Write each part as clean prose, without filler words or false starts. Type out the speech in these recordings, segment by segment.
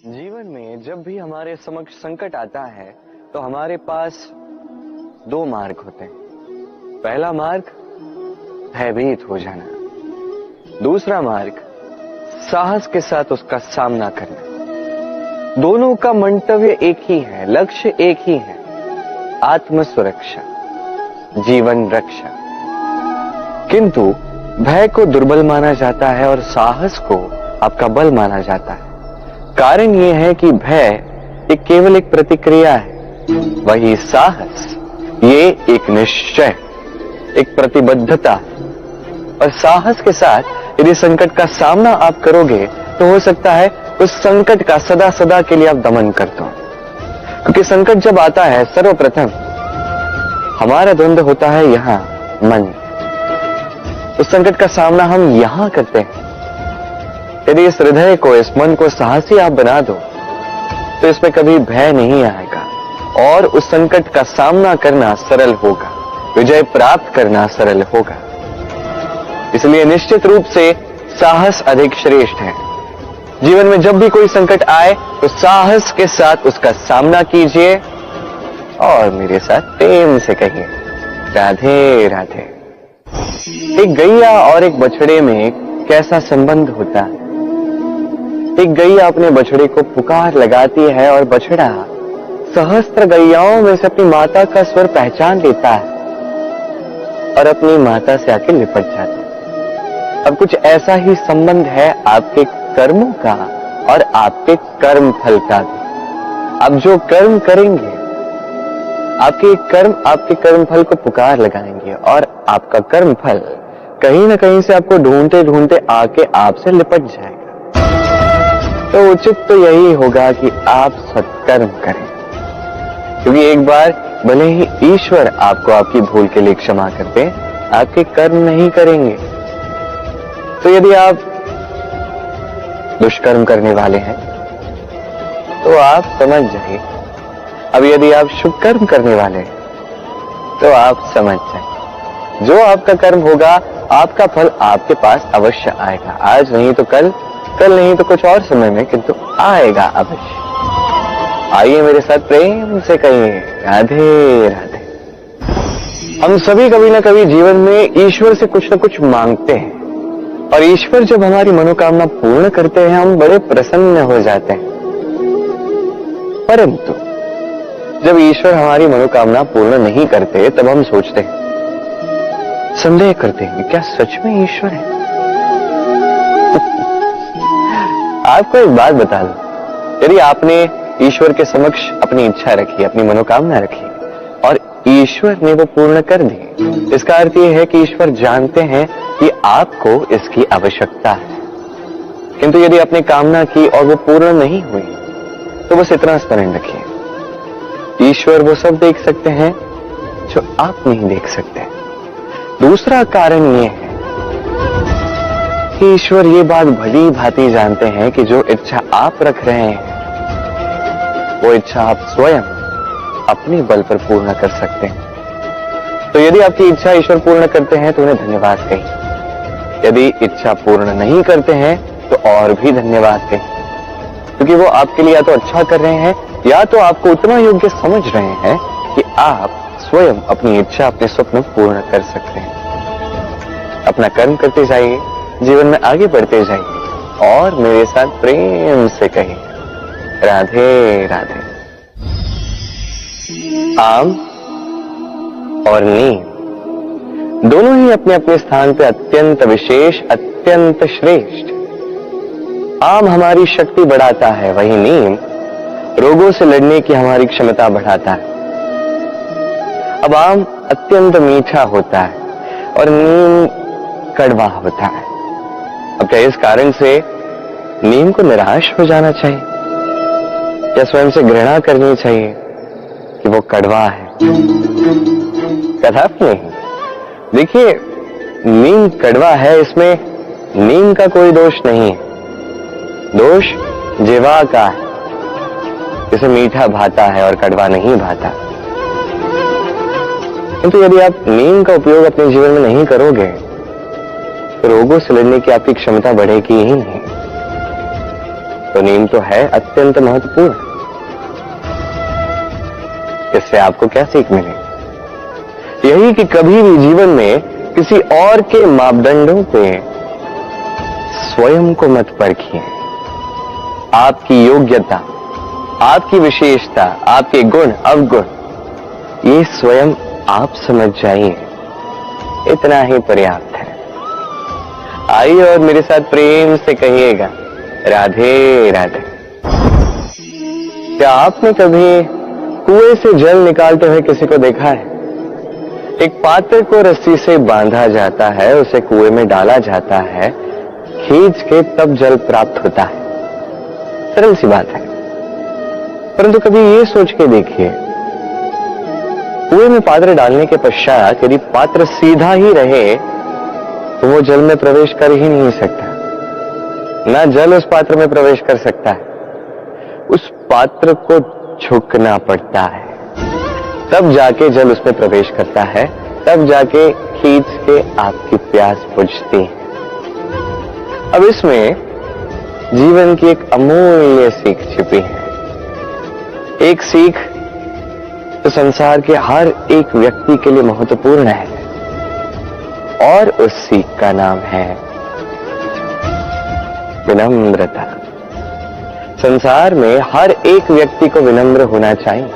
जीवन में जब भी हमारे समक्ष संकट आता है तो हमारे पास दो मार्ग होते हैं। पहला मार्ग भयभीत हो जाना, दूसरा मार्ग साहस के साथ उसका सामना करना। दोनों का मंतव्य एक ही है, लक्ष्य एक ही है, आत्म सुरक्षा, जीवन रक्षा। किंतु भय को दुर्बल माना जाता है और साहस को आपका बल माना जाता है। कारण यह है कि भय एक केवल एक प्रतिक्रिया है, वही साहस ये एक निश्चय, एक प्रतिबद्धता। और साहस के साथ यदि संकट का सामना आप करोगे तो हो सकता है उस संकट का सदा सदा के लिए आप दमन कर दो। क्योंकि संकट जब आता है सर्वप्रथम हमारा द्वंद्व होता है यहां मन। उस संकट का सामना हम यहां करते हैं। यदि इस हृदय को, इस मन को साहसी आप बना दो तो इसमें कभी भय नहीं आएगा और उस संकट का सामना करना सरल होगा, विजय प्राप्त करना सरल होगा। इसलिए निश्चित रूप से साहस अधिक श्रेष्ठ है। जीवन में जब भी कोई संकट आए तो साहस के साथ उसका सामना कीजिए और मेरे साथ प्रेम से कहिए राधे राधे। एक गैया और एक बछड़े में कैसा संबंध होता है। एक गैया अपने बछड़े को पुकार लगाती है और बछड़ा सहस्त्र गैयाओं में से अपनी माता का स्वर पहचान लेता है और अपनी माता से आके लिपट जाता है। अब कुछ ऐसा ही संबंध है आपके कर्मों का और आपके कर्म फल का भी। आप जो कर्म करेंगे, आपके कर्म आपके कर्म फल को पुकार लगाएंगे और आपका कर्म फल कहीं ना कहीं से आपको ढूंढते ढूंढते आके आपसे लिपट जाएगा। तो उचित तो यही होगा कि आप सत्कर्म करें, क्योंकि एक बार भले ही ईश्वर आपको आपकी भूल के लिए क्षमा कर दे, आपके कर्म नहीं करेंगे। तो यदि आप दुष्कर्म करने वाले हैं तो आप समझ जाइए। अब यदि आप शुभ कर्म करने वाले हैं तो आप समझ जाइए, जो आपका कर्म होगा आपका फल आपके पास अवश्य आएगा। आज नहीं तो कल, कल नहीं तो कुछ और समय में, किंतु आएगा अवश्य। आइए मेरे साथ प्रेम से कहिए राधे राधे। हम सभी कभी ना कभी जीवन में ईश्वर से कुछ ना कुछ मांगते हैं और ईश्वर जब हमारी मनोकामना पूर्ण करते हैं हम बड़े प्रसन्न हो जाते हैं। परंतु जब ईश्वर हमारी मनोकामना पूर्ण नहीं करते तब हम सोचते हैं, संदेह करते हैं, क्या सच में ईश्वर है? आपको एक बात बता दूं, यदि आपने ईश्वर के समक्ष अपनी इच्छा रखी, अपनी मनोकामना रखी और ईश्वर ने वो पूर्ण कर दी, इसका अर्थ ये है कि ईश्वर जानते हैं कि आपको इसकी आवश्यकता है। किंतु यदि आपने कामना की और वो पूर्ण नहीं हुई तो बस इतना स्मरण रखिए, ईश्वर वो सब देख सकते हैं जो आप नहीं देख सकते। दूसरा कारण ये है कि ईश्वर ये बात भली भांति जानते हैं कि जो इच्छा आप रख रहे हैं वो इच्छा आप स्वयं अपने बल पर पूर्ण कर सकते हैं। तो यदि आपकी इच्छा ईश्वर पूर्ण करते हैं तो उन्हें धन्यवाद कहिए। यदि इच्छा पूर्ण नहीं करते हैं तो और भी धन्यवाद कहिए, क्योंकि वो आपके लिए या तो अच्छा कर रहे हैं या तो आपको उतना योग्य समझ रहे हैं कि आप स्वयं अपनी इच्छा, अपने स्वप्न पूर्ण कर सकते हैं। अपना कर्म करते जाइए, जीवन में आगे बढ़ते जाइए और मेरे साथ प्रेम से कहिए राधे राधे। आम और नीम दोनों ही अपने अपने स्थान पे अत्यंत विशेष, अत्यंत श्रेष्ठ। आम हमारी शक्ति बढ़ाता है, वही नीम रोगों से लड़ने की हमारी क्षमता बढ़ाता है। अब आम अत्यंत मीठा होता है और नीम कड़वा होता है। अब क्या इस कारण से नीम को निराश हो जाना चाहिए या स्वयं से घृणा करनी चाहिए कि वो कड़वा है? कदापि नहीं। देखिए, नीम कड़वा है, इसमें नीम का कोई दोष नहीं है, दोष जीवा का है। इसे मीठा भाता है और कड़वा नहीं भाता। किंतु यदि आप नीम का उपयोग अपने जीवन में नहीं करोगे तो रोगों से लड़ने की आपकी क्षमता बढ़ेगी ही नहीं। तो नींद तो है अत्यंत महत्वपूर्ण। इससे आपको क्या सीख मिलेगी? यही कि कभी भी जीवन में किसी और के मापदंडों पे स्वयं को मत परखिए। आपकी योग्यता, आपकी विशेषता, आपके गुण अवगुण ये स्वयं आप समझ जाइए, इतना ही पर्याप्त है। आइए और मेरे साथ प्रेम से कहिएगा, राधे राधे। क्या आपने कभी कुएं से जल निकालते हुए किसी को देखा है? एक पात्र को रस्सी से बांधा जाता है, उसे कुएं में डाला जाता है, खींच के तब जल प्राप्त होता है। सरल सी बात है, परंतु कभी ये सोच के देखिए, कुएं में पात्र डालने के पश्चात यदि पात्र सीधा ही रहे तो वो जल में प्रवेश कर ही नहीं सकता, ना जल उस पात्र में प्रवेश कर सकता है। उस पात्र को झुकना पड़ता है, तब जाके जल उसमें प्रवेश करता है, तब जाके खींच के आपकी प्यास बुझती है। अब इसमें जीवन की एक अमूल्य सीख छिपी है, एक सीख तो संसार के हर एक व्यक्ति के लिए महत्वपूर्ण है, और उस सीख का नाम है विनम्रता। संसार में हर एक व्यक्ति को विनम्र होना चाहिए।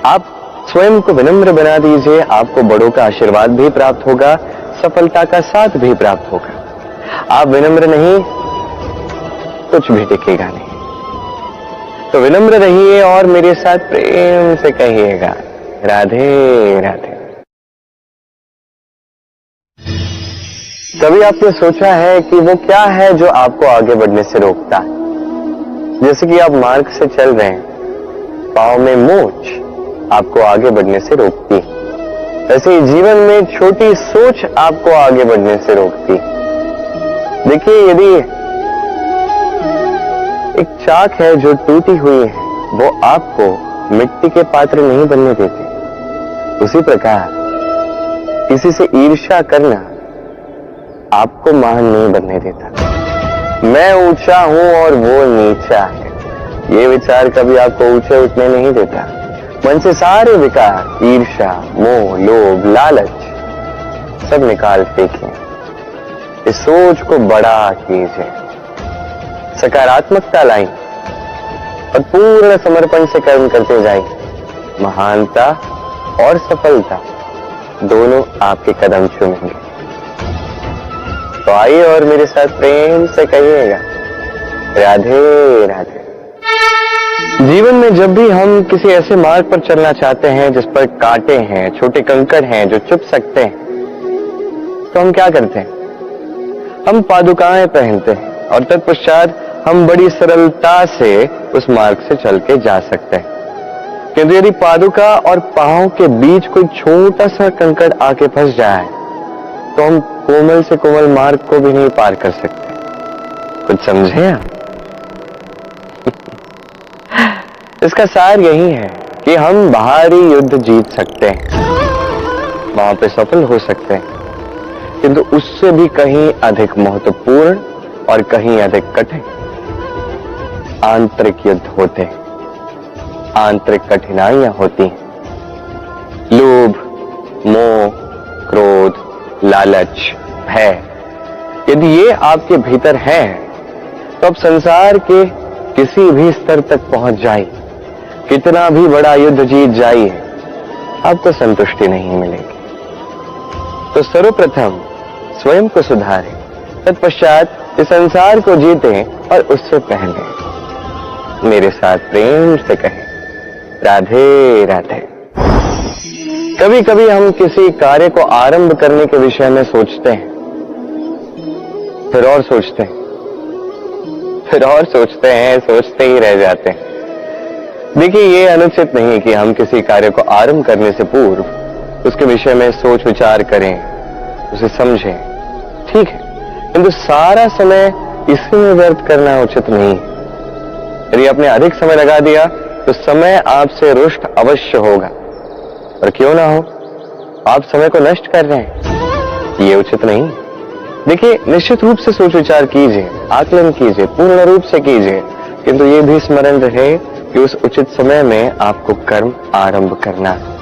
आप स्वयं को विनम्र बना दीजिए, आपको बड़ों का आशीर्वाद भी प्राप्त होगा, सफलता का साथ भी प्राप्त होगा। आप विनम्र नहीं, कुछ भी टिकेगा नहीं। तो विनम्र रहिए और मेरे साथ प्रेम से कहिएगा, राधे राधे। कभी आपने सोचा है कि वो क्या है जो आपको आगे बढ़ने से रोकता है? जैसे कि आप मार्ग से चल रहे हैं, पांव में मोच आपको आगे बढ़ने से रोकती है। वैसे ही जीवन में छोटी सोच आपको आगे बढ़ने से रोकती है। देखिए, यदि एक चाक है जो टूटी हुई है, वो आपको मिट्टी के पात्र नहीं बनने देती। उसी प्रकार किसी से ईर्ष्या करना आपको महान नहीं बनने देता। मैं ऊंचा हूं और वो नीचा है, ये विचार कभी आपको ऊंचे उठने नहीं देता। मन से सारे विकार, ईर्ष्या, मोह, लोभ, लालच सब निकाल फेंकिए। इस सोच को बड़ा कीजिए, सकारात्मकता लाइए और पूर्ण समर्पण से कर्म करते जाइए। महानता और सफलता दोनों आपके कदम चूमेंगे। तो आइए और मेरे साथ प्रेम से कहिएगा, राधे राधे। जीवन में जब भी हम किसी ऐसे मार्ग पर चलना चाहते हैं जिस पर कांटे हैं, छोटे कंकड़ हैं जो चुभ सकते हैं, तो हम क्या करते हैं? हम पादुकाएं पहनते हैं और तत्पश्चात हम बड़ी सरलता से उस मार्ग से चल के जा सकते हैं। किंतु यदि पादुका और पांव के बीच कोई छोटा सा कंकड़ आके फंस जाए तो हम कोमल से कोमल मार्ग को भी नहीं पार कर सकते। कुछ समझे आप? इसका सार यही है कि हम बाहरी युद्ध जीत सकते हैं, वहां पे सफल हो सकते हैं, किंतु उससे भी कहीं अधिक महत्वपूर्ण और कहीं अधिक कठिन आंतरिक युद्ध होते हैं, आंतरिक कठिनाइयां होती हैं। लोभ, मोह, क्रोध, लालच, भय, यदि ये आपके भीतर है तो आप संसार के किसी भी स्तर तक पहुंच जाइए, कितना भी बड़ा युद्ध जीत जाइए, आपको संतुष्टि नहीं मिलेगी। तो सर्वप्रथम स्वयं को सुधारें, तत्पश्चात इस संसार को जीतें और उससे पहले मेरे साथ प्रेम से कहें, राधे राधे। कभी कभी हम किसी कार्य को आरंभ करने के विषय में सोचते हैं, फिर और सोचते हैं, फिर और सोचते हैं, सोचते ही रह जाते हैं। देखिए, ये अनुचित नहीं कि हम किसी कार्य को आरंभ करने से पूर्व उसके विषय में सोच विचार करें, उसे समझें, ठीक है, किंतु सारा समय इसी में व्यर्थ करना उचित नहीं। यदि आपने अधिक समय लगा दिया तो समय आपसे रुष्ट अवश्य होगा, और क्यों ना हो, आप समय को नष्ट कर रहे हैं, ये उचित नहीं। देखिए, निश्चित रूप से सोच विचार कीजिए, आकलन कीजिए, पूर्ण रूप से कीजिए, किंतु ये भी स्मरण रहे कि उस उचित समय में आपको कर्म आरंभ करना है।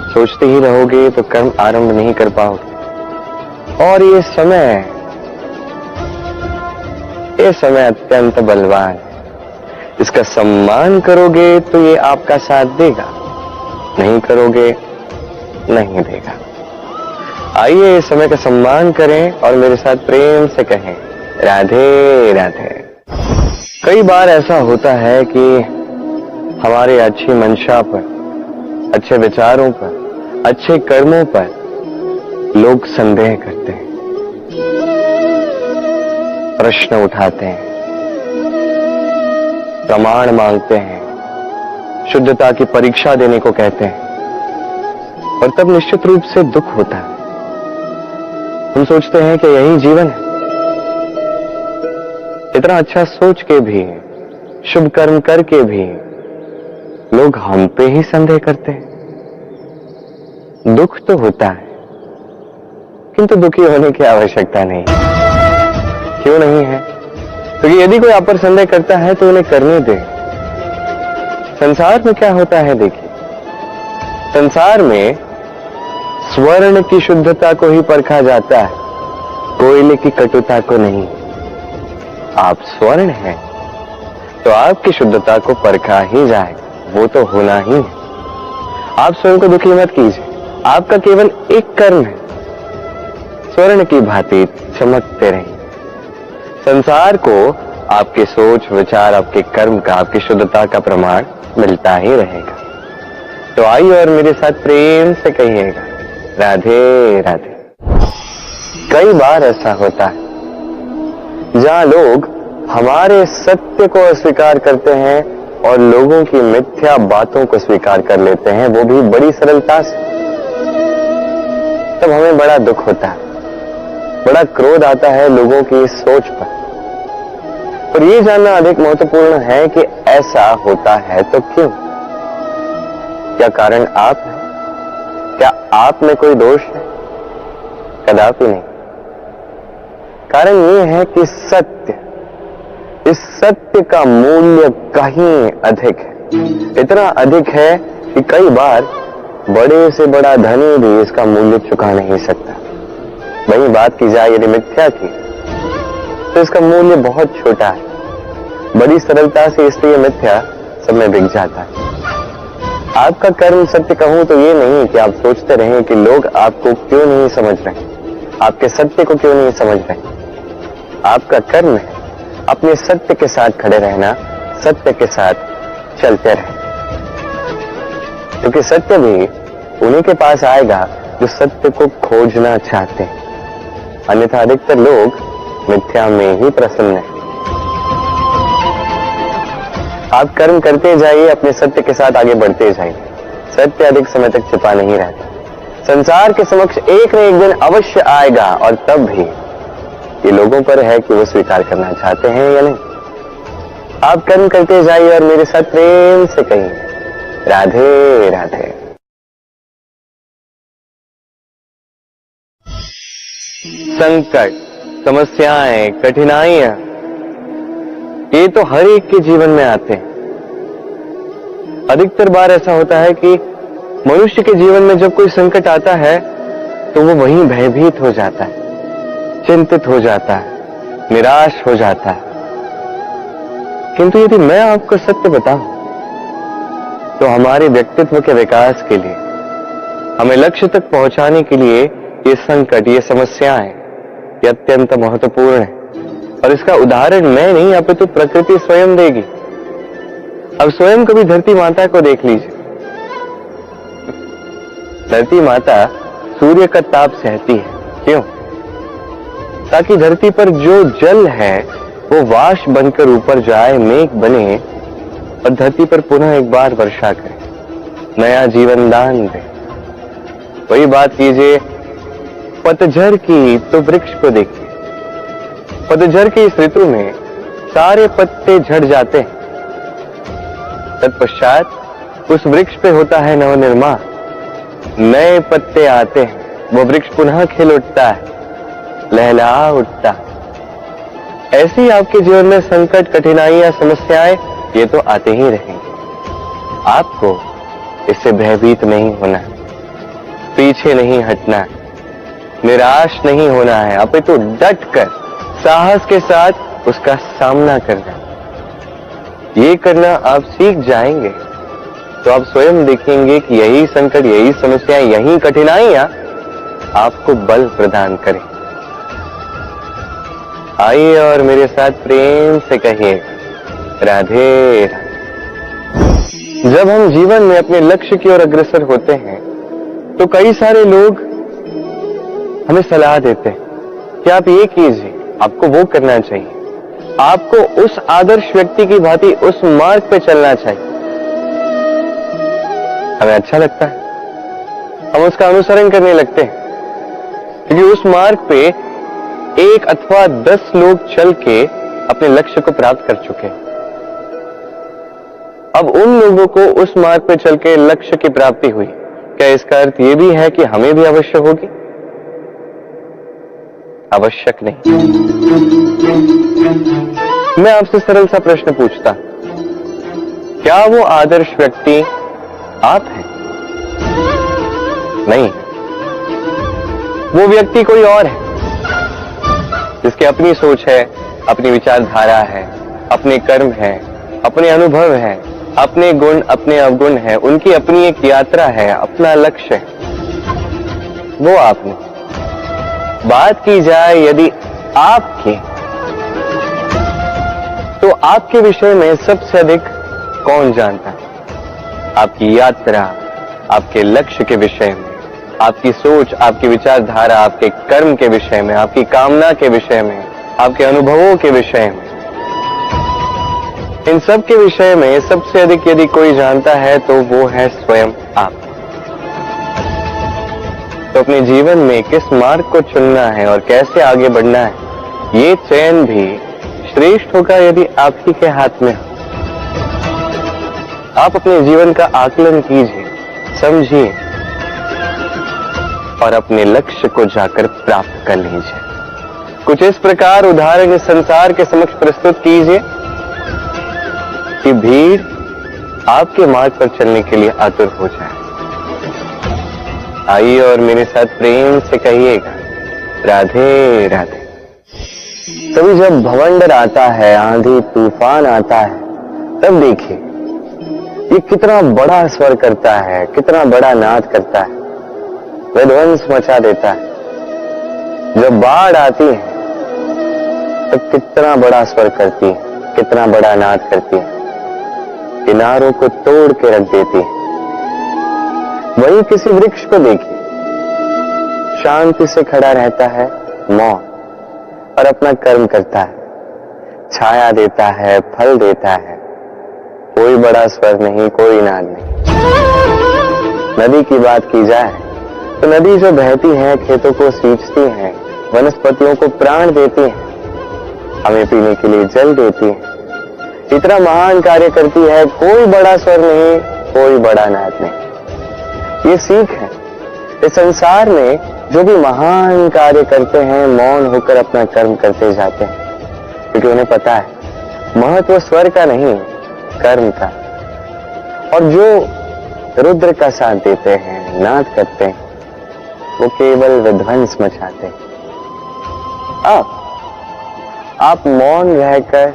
सोचते ही रहोगे तो कर्म आरंभ नहीं कर पाओगे। और ये समय अत्यंत बलवान है। इसका सम्मान करोगे तो ये आपका साथ देगा, नहीं करोगे नहीं देगा। आइए इस समय का सम्मान करें और मेरे साथ प्रेम से कहें, राधे राधे। कई बार ऐसा होता है कि हमारे अच्छी मंशा पर, अच्छे विचारों पर, अच्छे कर्मों पर लोग संदेह करते हैं, प्रश्न उठाते हैं, प्रमाण मांगते हैं, शुद्धता की परीक्षा देने को कहते हैं, और तब निश्चित रूप से दुख होता है। हम सोचते हैं कि यही जीवन है। इतना अच्छा सोच के भी, शुभ कर्म करके भी लोग हम पे ही संदेह करते हैं। दुख तो होता है, किंतु दुखी होने की आवश्यकता नहीं। क्यों नहीं है? क्योंकि यदि कोई आप पर संदेह करता है तो उन्हें करने दे। संसार में क्या होता है, देखिए, संसार में स्वर्ण की शुद्धता को ही परखा जाता है, कोयले की कटुता को नहीं। आप स्वर्ण हैं तो आपकी शुद्धता को परखा ही जाएगा, वो तो होना ही है। आप स्वयं को दुखी मत कीजिए, आपका केवल एक कर्म है, स्वर्ण की भांति चमकते रहिए। संसार को आपके सोच विचार, आपके कर्म का, आपकी शुद्धता का प्रमाण मिलता ही रहेगा। तो आइए और मेरे साथ प्रेम से कहिएगा, राधे राधे। कई बार ऐसा होता है जहां लोग हमारे सत्य को अस्वीकार करते हैं और लोगों की मिथ्या बातों को स्वीकार कर लेते हैं, वो भी बड़ी सरलता से। तब हमें बड़ा दुख होता है, बड़ा क्रोध आता है लोगों की इस सोच पर। और ये जानना अधिक महत्वपूर्ण है कि ऐसा होता है तो क्यों? क्या कारण आप हैं? क्या आप में कोई दोष है? कदापि नहीं। कारण ये है कि सत्य, इस सत्य का मूल्य कहीं अधिक है। इतना अधिक है कि कई बार बड़े से बड़ा धनी भी इसका मूल्य चुका नहीं सकता। वही बात की जाए यदि मिथ्या की, तो इसका मूल्य बहुत छोटा है, बड़ी सरलता से, इसलिए मिथ्या सब में बिक जाता है। आपका कर्म सत्य कहूं तो ये नहीं कि आप सोचते रहें कि लोग आपको क्यों नहीं समझ रहे, आपके सत्य को क्यों नहीं समझ रहे। आपका कर्म है अपने सत्य के साथ खड़े रहना, सत्य के साथ चलते रहें, क्योंकि सत्य भी उन्हीं के पास आएगा जो सत्य को खोजना चाहते हैं। अन्यथा अधिकतर लोग मिथ्या में ही प्रसन्न हैं। आप कर्म करते जाइए, अपने सत्य के साथ आगे बढ़ते जाइए। सत्य अधिक समय तक छिपा नहीं रहता, संसार के समक्ष एक न एक दिन अवश्य आएगा, और तब भी ये लोगों पर है कि वो स्वीकार करना चाहते हैं या नहीं। आप कर्म करते जाइए और मेरे साथ प्रेम से कहिए, राधे राधे। संकट, समस्याएं, कठिनाइयां, ये तो हर एक के जीवन में आते हैं। अधिकतर बार ऐसा होता है कि मनुष्य के जीवन में जब कोई संकट आता है तो वो वहीं भयभीत हो जाता है, चिंतित हो जाता है, निराश हो जाता है। किंतु यदि मैं आपको सत्य बताऊं तो हमारे व्यक्तित्व के विकास के लिए, हमें लक्ष्य तक पहुंचाने के लिए ये संकट, ये समस्याएं, ये अत्यंत महत्वपूर्ण है। और इसका उदाहरण मैं नहीं, अपितु प्रकृति स्वयं देगी। अब स्वयं कभी धरती माता को देख लीजिए। धरती माता सूर्य का ताप सहती है, क्यों? ताकि धरती पर जो जल है वो वाष्प बनकर ऊपर जाए, मेघ बने और धरती पर पुनः एक बार वर्षा करे, नया जीवन दान दे। वही बात कीजिए पतझड़ की, तो वृक्ष को देखिए। पतझड़ की इस ऋतु में सारे पत्ते झड़ जाते हैं, तत्पश्चात उस वृक्ष पे होता है नवनिर्माण, नए पत्ते आते हैं, वो वृक्ष पुनः खिल उठता है, लहला उठता। ऐसी आपके जीवन में संकट, कठिनाइयां, समस्याएं ये तो आते ही रहेंगे। आपको इससे भयभीत नहीं होना, पीछे नहीं हटना, निराश नहीं होना है, अपितु डट कर साहस के साथ उसका सामना करना। ये करना आप सीख जाएंगे तो आप स्वयं देखेंगे कि यही संकट, यही समस्याएं, यही कठिनाइयां आपको बल प्रदान करें। आइए और मेरे साथ प्रेम से कहिए राधे राधे। जब हम जीवन में अपने लक्ष्य की ओर अग्रसर होते हैं तो कई सारे लोग हमें सलाह देते हैं कि आप ये कीजिए, आपको वो करना चाहिए, आपको उस आदर्श व्यक्ति की भांति उस मार्ग पे चलना चाहिए। हमें अच्छा लगता है, हम उसका अनुसरण करने लगते हैं, क्योंकि उस मार्ग पे 1 अथवा 10 लोग चल के अपने लक्ष्य को प्राप्त कर चुके हैं। अब उन लोगों को उस मार्ग पे चल के लक्ष्य की प्राप्ति हुई, क्या इसका अर्थ यह भी है कि हमें भी अवश्य होगी? आवश्यक नहीं। मैं आपसे सरल सा प्रश्न पूछता, क्या वो आदर्श व्यक्ति आप हैं? नहीं, वो व्यक्ति कोई और है, जिसकी अपनी सोच है, अपनी विचारधारा है, अपने कर्म है, अपने अनुभव है, अपने गुण, अपने अवगुण है, उनकी अपनी एक यात्रा है, अपना लक्ष्य है। वो आप नहीं। बात की जाए यदि आपकी, तो आपके विषय में सबसे अधिक कौन जानता है? आपकी यात्रा, आपके लक्ष्य के विषय में, आपकी सोच, आपकी विचारधारा, आपके कर्म के विषय में, आपकी कामना के विषय में, आपके अनुभवों के विषय में, इन सब के विषय में सबसे अधिक यदि कोई जानता है तो वो है स्वयं आप। तो अपने जीवन में किस मार्ग को चुनना है और कैसे आगे बढ़ना है, ये चयन भी श्रेष्ठ होगा यदि आप ही के हाथ में हो। आप अपने जीवन का आकलन कीजिए, समझिए और अपने लक्ष्य को जाकर प्राप्त कर लीजिए। कुछ इस प्रकार उदाहरण इस संसार के समक्ष प्रस्तुत कीजिए कि भीड़ आपके मार्ग पर चलने के लिए आतुर हो जाए। आइए और मेरे साथ प्रेम से कहिएगा राधे राधे। कभी जब भवंडर आता है, आंधी तूफान आता है, तब देखिए ये कितना बड़ा स्वर करता है, कितना बड़ा नाद करता है, विध्वंस मचा देता है। जब बाढ़ आती है तब कितना बड़ा स्वर करती है, कितना बड़ा नाद करती है, किनारों को तोड़ के रख देती है। वहीं किसी वृक्ष को देखिए, शांति से खड़ा रहता है, मौन, और अपना कर्म करता है, छाया देता है, फल देता है, कोई बड़ा स्वर नहीं, कोई नाद नहीं। नदी की बात की जाए तो नदी जो बहती है, खेतों को सींचती है, वनस्पतियों को प्राण देती है, हमें पीने के लिए जल देती है, इतना महान कार्य करती है, कोई बड़ा स्वर नहीं, कोई बड़ा नाद नहीं। ये सीख है। इस संसार में जो भी महान कार्य करते हैं, मौन होकर अपना कर्म करते जाते हैं, क्योंकि उन्हें पता है महत्व स्वर का नहीं, कर्म का। और जो रुद्र का साथ देते हैं, नाद करते हैं, वो केवल विध्वंस मचाते हैं। आप मौन रहकर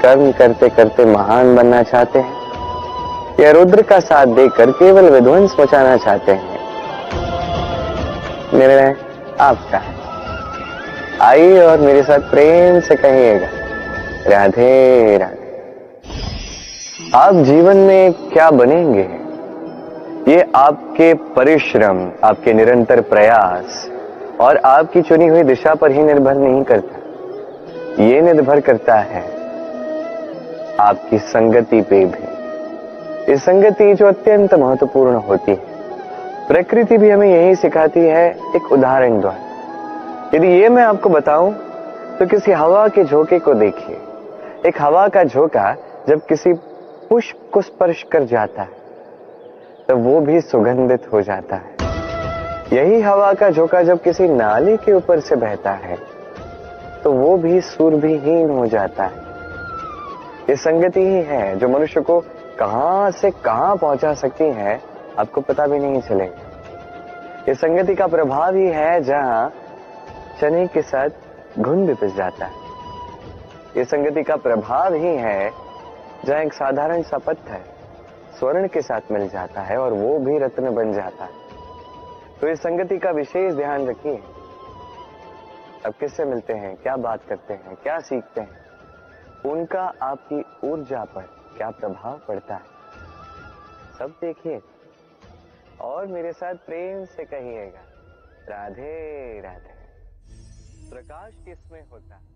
कर्म करते करते महान बनना चाहते हैं, या रुद्र का साथ देकर केवल विध्वंस मचाना चाहते हैं? निर्णय आपका है। आइए और मेरे साथ प्रेम से कहिएगा राधे राधे। आप जीवन में क्या बनेंगे, ये आपके परिश्रम, आपके निरंतर प्रयास और आपकी चुनी हुई दिशा पर ही निर्भर नहीं करता। ये निर्भर करता है आपकी संगति पे भी। ये संगति जो अत्यंत महत्वपूर्ण होती है। प्रकृति भी हमें यही सिखाती है एक उदाहरण द्वारा। यदि ये मैं आपको बताऊं तो किसी हवा के झोंके को देखिए। एक हवा का झोंका जब किसी पुष्प को स्पर्श कर जाता है तो वो भी सुगंधित हो जाता है। यही हवा का झोंका जब किसी नाले के ऊपर से बहता है तो वो भी सुरभिहीन हो जाता है। ये संगति ही है जो मनुष्य को कहां से कहां पहुंचा सकती है, आपको पता भी नहीं चलेगा। ये संगति का प्रभाव ही है जहां चने के साथ घुन भी पिस जाता है। ये संगति का प्रभाव ही है जहां एक साधारण सा पत्थर स्वर्ण के साथ मिल जाता है और वो भी रत्न बन जाता है। तो इस संगति का विशेष ध्यान रखिए। अब किससे मिलते हैं, क्या बात करते हैं, क्या सीखते हैं, उनका आपकी ऊर्जा पर क्या प्रभाव पड़ता है, सब देखिए और मेरे साथ प्रेम से कहिएगा, राधे राधे। प्रकाश किसमें होता है?